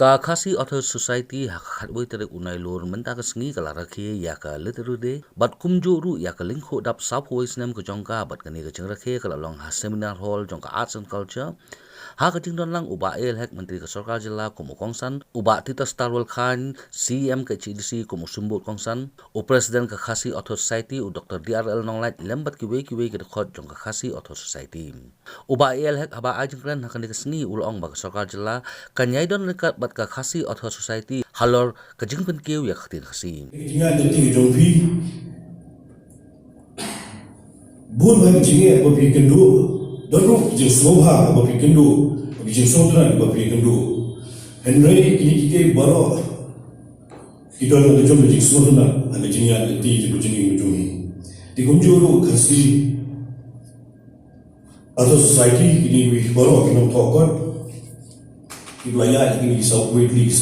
Ka khasi author society hakhatwai tere unai lor menta ka sngi kala rakhe ya ka literude bat kumjo ru ya ka lingkho dap south west nam ko jongka bat kani ka changrakhe kala long ha seminar hall jongka arts and culture ha ka ting don lang uba el hek menteri ka sarkar jilla komo kongsan uba tita starwal khan cm ka cdc komo sumbut kongsan u president ka khasi author society u dr drl nonglait lembat ki we ka khot jongka khasi author society uba el hek aba ajingran hakani ka sngi ulong ba ka sarkar jilla kanyai don rekat bat ka khasi author society halor ka jingpen keu ya khatin khasi tinga de ti jong phi bun ba jinge ba pi kendo dono je sobha ba pi kendo je sodran ba pi kendo henry ki baro idon de jom de sodna ana jinga de ti je jinge jumi di gunjuru khasi author society ni wi baro kinam thokot iblaya ini South West League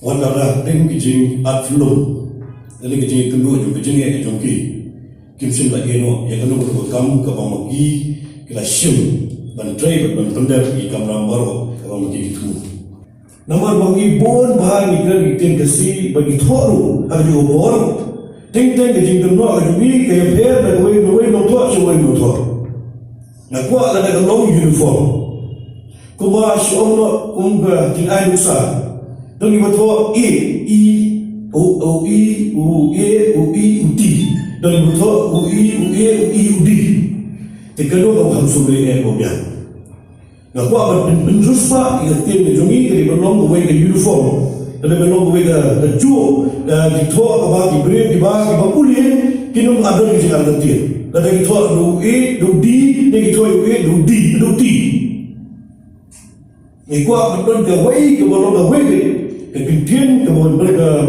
wala ding kijing at flow dali kijing kendo ju kijing e jongki kimsin la eno ya kanu ko kam ka bamaki kila shim ban tray ban tonder ki kam nambaro ka bamaki tu namar bangi bon ba ni kan itin kasi bagi thoru agi obor ting kijing kendo agi mi ke fer da we no tho so we no tho na kwa la da long uniform kuma shono kumba tin ai nusa don ni bato o ti don ni bato u di te kado ko ham sobre e ko bia na kwa ba bin ruspa i te me jongi ke belong the way the uniform the belong the way the ju di tho ka ba ki bre di ba ki ba puli kinum adon ki jala ti da ki tho do di ne ki tho do ti ni kwa betul ke wei ke bolong ke wei ke pintin ke bolong mereka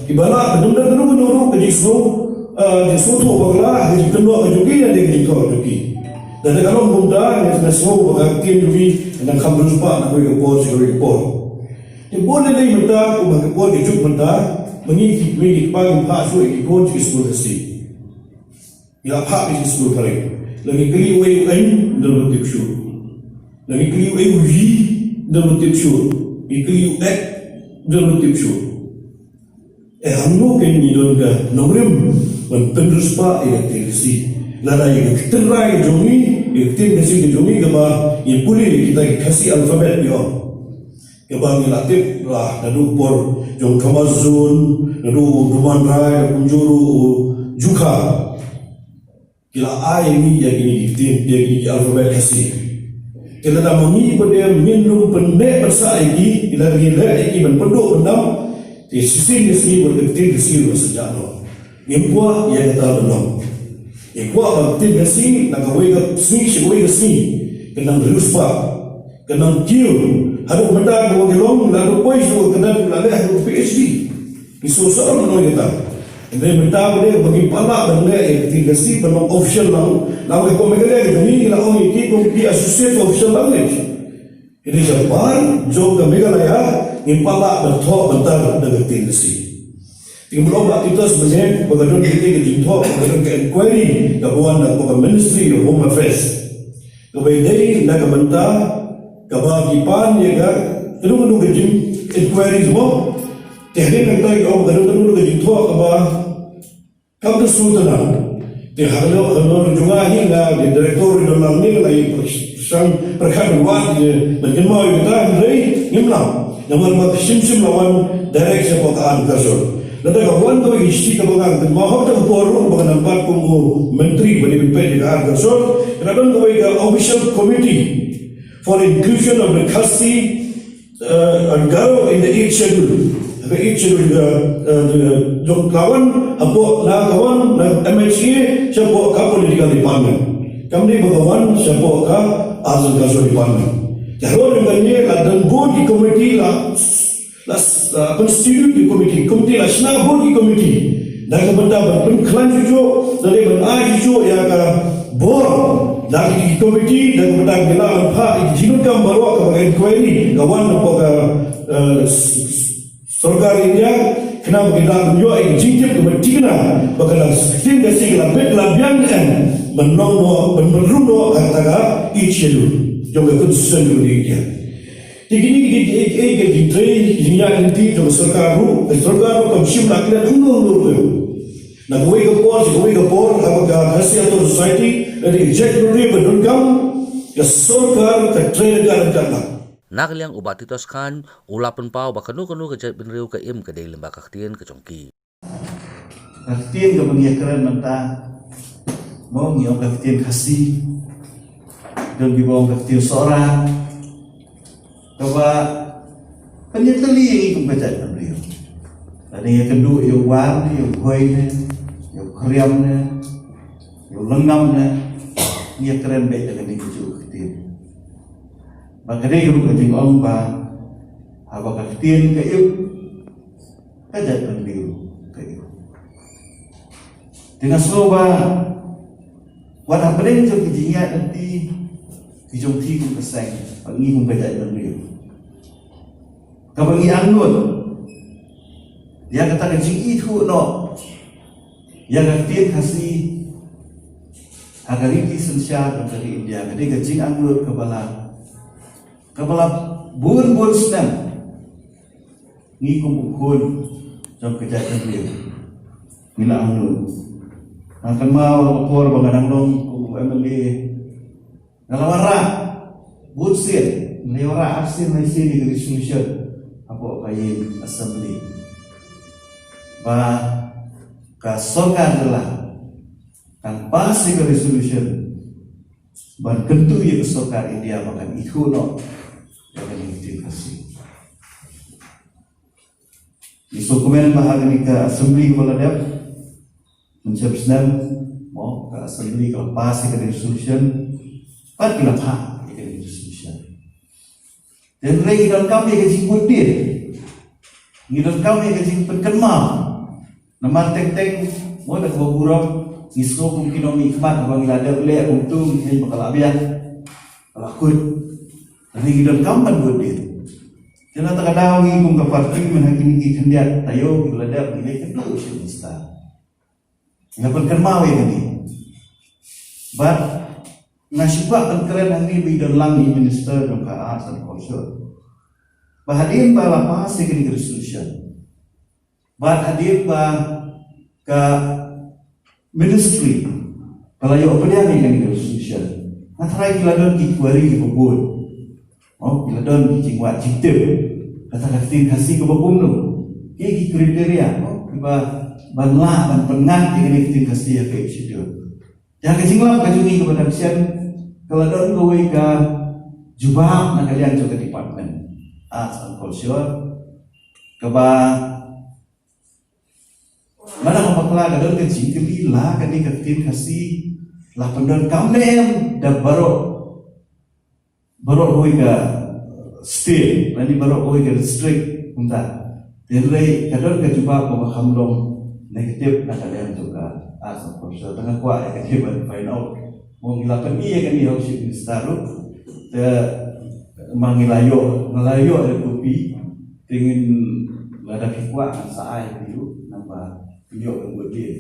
ibala betul ke nuru ke jisu tu bagla ke kedua ke juki dan ke jitu juki dan kalau muda ni semua bagatian juki dan kamu lupa nak ke pos ke pos ni boleh ni muda ku ke pos ke juk muda mengi pagi pak suai ke pos ke sekolah si ya pak ke sekolah kali lagi kali wei en dalam tipsu lagi kali wei uji dalam tipsu, ikut ek dalam tipsu. Hamno kini doga nomrim menterus pa elektrisi. Lada yang terai jongi, iktim kasih jongi kaba yang pulih kita kasih alfabet yo. Kaba ngilatip lah nadu por jong kamazun, nadu duman rai, kunjuru juga. Kila ai ni yang ini iktim yang ini alfabet kasih. Kita dah mengi pada minum pendek besar lagi, kita gila lagi penduk pendam, di sisi berketir di sini sejak no. Impua yang kita belum, impua berketir di sini, nak kawai ke sini, kena beruspa, kena kiu, harus benda kau gelong, lalu poin tu kena lalu harus PhD, isu soal mana kita. Ini benda boleh bagi pala benda yang sini belum official lalu kau mengelak ini lalu ini kau associate official language. Ini jawapan jauh Meghalaya impala berthok bentar dengan tinggi. Tinggal buat kita sebenarnya bagaimana kita dijintok bagaimana ke inquiry kabuan dan ke Ministry of Home Affairs. Kemudian nak bentar kebagian ya kan kedua kejim inquiry semua. Tehnik kita yang kedua kejintok kebah kamu sultan. Kalau juga hingga di direktur dalam ni lagi sang perkhidmatan wad berjemaah kita hari imlam. Namun maksim lawan direksi pekaan kasut. Lalu kawan tu isti kebangan mahu tak forum bahagian nampak punggu menteri beri pekaan kasut. Lalu tu official committee for inclusion of the Khasi and Garo in the 8th schedule. Jom kawan, apa na kawan na MHA siapa ka political department. Kami bagawan siapa ka agriculture department. Jauh dengannya dan board committee la constitute committee la sna board committee. Dan kemudian berkelan juga dari benar juga ya ka board dari committee dan kemudian bila apa jinukam baru ke inquiry kawan apa ka Sorgarinya kenapa kita menjual jinjit kebencian bagaimana sehingga segala betlabian menolong meneruno kata-kata ichelu juga konsen dia Tigini ke train jinya nanti jo sarkar kam sim nakle ungno na goi ke por apa hasil atau society dari executive berdengkam ya sarkar ke train kan. Nakliang ubatitos kan ulapan pau bakanu kejat benriu ke im ke dalam bakaktian ke congki. Kaktian ke pengiakaran mentah mau ngiong kaktian kasih dan bibawang kaktian seorang bahwa penyeteli yang ikut kejat benriu. Ada yang kedua yang warna, yang hoynya, yang kriamnya, yang lengamnya, ngiakaran baik dengan dikujuk kaktian. Makanya kalau kajing omba, apa kaktian ke im kejat benriu ke im. Dengan sloba wadah beren jo kijingat nanti kijong ti kum keseng pangi kum kajat benriu kabangi angun dia kata kijing itu no yang kaktian kasih agar ini sensyar dari India jadi kijing angun kepala bun senam ni kum bukun jom kajat benriu bila angun akan mau lapor bangadang dong MLA ngalawara butsir lewara asin mai sini resolution apa kain assembly ba kasokan adalah kan pasti ke resolution ban kentu ya kesokan India makan itu no jangan intimidasi di dokumen bahagian ke assembly maladap mencap senam mau ke assembly kalau pas ke resolution pat kila pa ke resolution dan lagi dalam kami ke jingkutir ni dalam kami ke jing penkenmal nama tek mau dak buruk ngiso mungkin omi khmat bang ilada boleh untung ni bakal abian lakut dan lagi dalam kampan budir jangan tak ada lagi kum ke parti menhakimi ki kendiat tayo ilada ni ke tu semesta ngapan kermawe ni but nasibak kan keren hari bidang langi minister ng arts and culture bahadim pa lapas second resolution but hadir pa ka ministry palayo apa dia ni resolution natrai kiladon ki kuari bubun kiladon ki jingwa jitip kata kasih ke bubun ki kriteria ba banlah ban pengat dengan iklim kasih ya kayak situ. Yang kecinglam kajungi kepada kesian kalau don kowe ka jubah nak kalian juga department arts and culture keba mana mapakla kadon kecing kelila kani kaktin kasih lah pendon kamem da baro kowe ka state nani baro kowe ka district unta denrei kadon ka jubah ko hamdom negatif nak kalian juga asal proses tengah kuat yang ketiban find out mau ngilakan iya kan iya usik instaro te mangilayo ngelayo ada kopi ingin ada kuat saai itu nambah video yang buat dia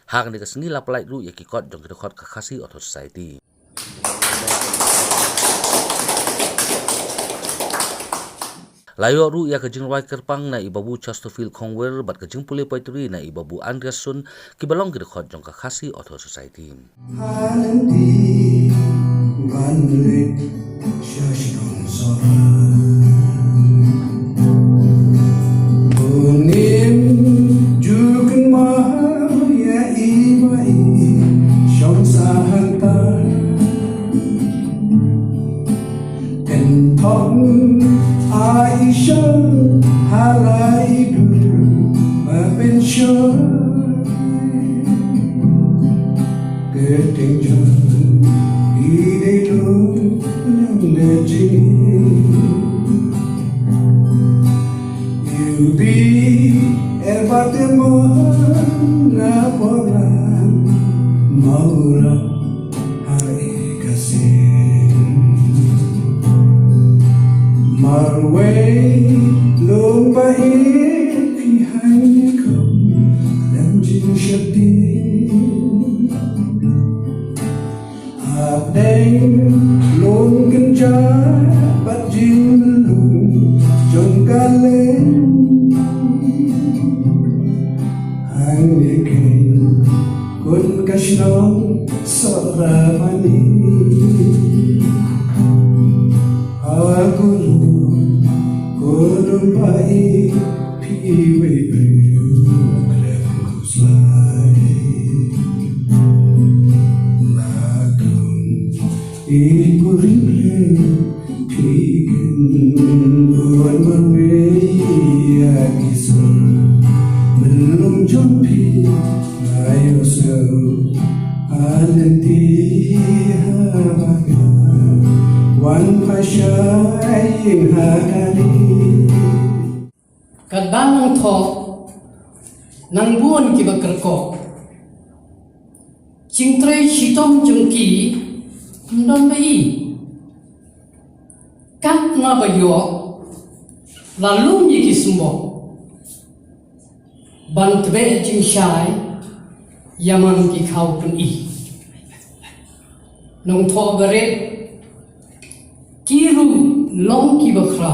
hak ni kesengi lapalai ru ya kikot jong kikot kakasi atau society. Layo ru ya kejing wai kerpang na ibabu Chesterfield Kongwer bat kejing pulih paituri na ibabu Andreasun kibalong kidekot jong kakasi atau society. Lung kenjar bat jin Krishna Saravani Aguru Guru Bai Piwe Ikurimle pigin buan berwei agisur belum jumpi ayo so alenti habaga wan pasyaing hakali kadang tho nang buon ki bakrko cingtrai chitom jungki ndon bai kat na bayo lalu ni kisumbo bantwe jingshai yaman ki khau pun i nong tho bare kiru long ki bakra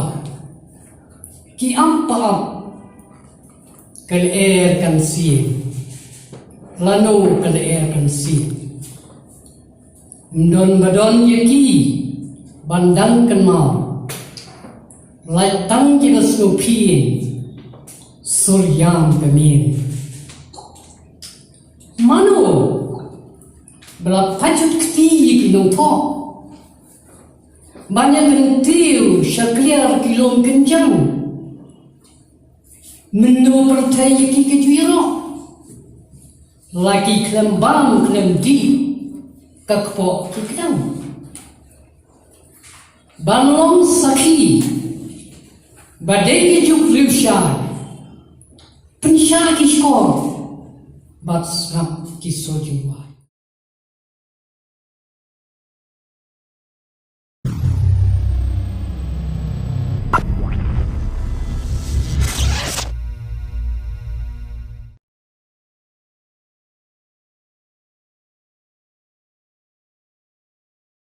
ki ampa kal air kan si lano kal air kan si Ndon badon yaki bandang kan mau lai tang jina snopi suryam kamin mano bela pajut kti yaki nong tho banyak kentiu syakliar kilom kencang mendo pertai yaki kejuiro lagi klem bang klem di kakpo kikdang banlong sakhi badai juk riusha pensha kishkor bat snap kisojua